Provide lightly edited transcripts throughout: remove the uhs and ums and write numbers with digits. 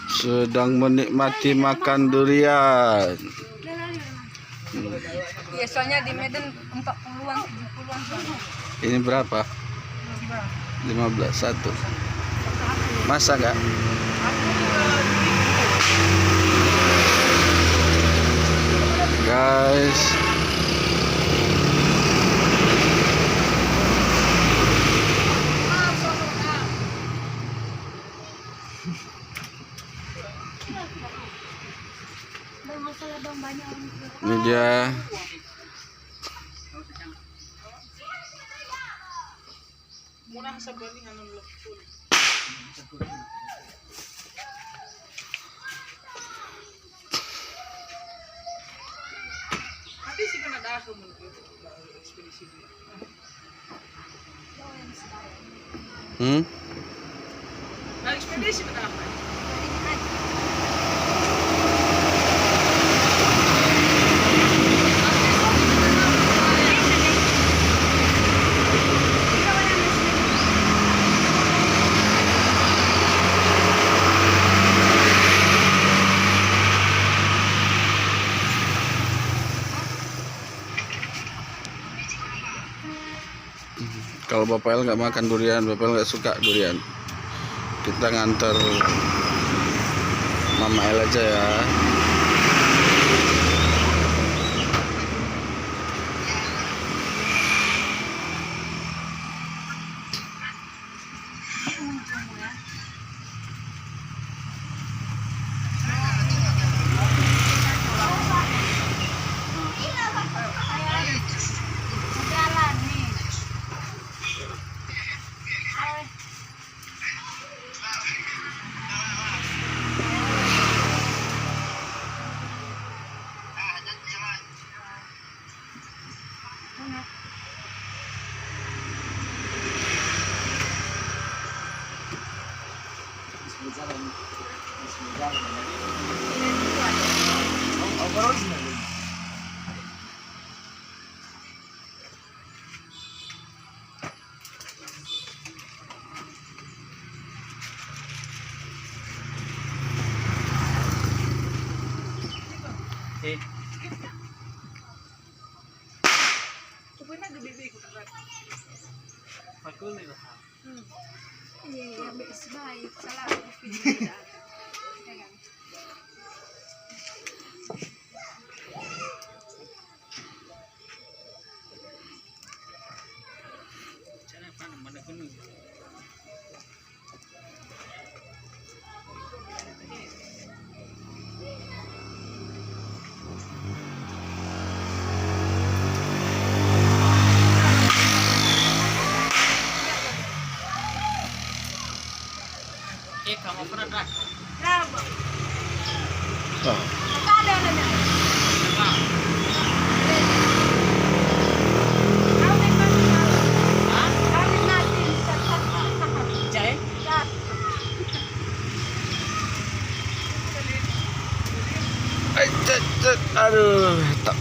sedang menikmati makan durian. Biasanya di Medan 40-an, 70-an. Ini berapa? 15 satu. Masa enggak? Guys, ini dia Ekspedisi berapa? kalau Bapak El nggak makan durian, Bapak El nggak suka durian. Kita nganter Mama El aja ya. Iya, baik. Salah. Kamu pernah dah? Kenapa? Oh. Ada nanya. Aduh, tak.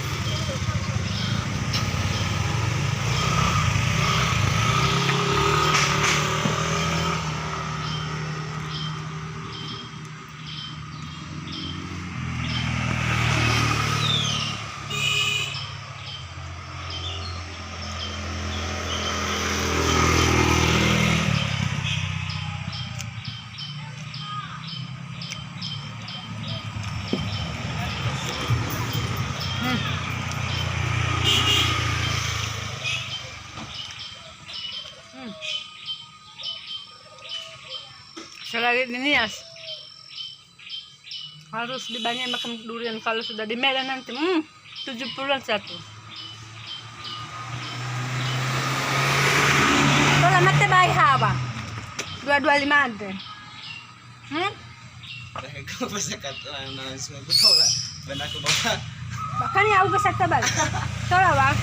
Selagi dinias harus dibanyak makan durian. Kalau sudah di Medan nanti 70-an satu. Kalau mati bayi apa? 225 ada. Kau pasal kata anak semua aku tahu lah. Benar aku bawa. Bahkan ya aku kesat tabal. Tahu lah bang.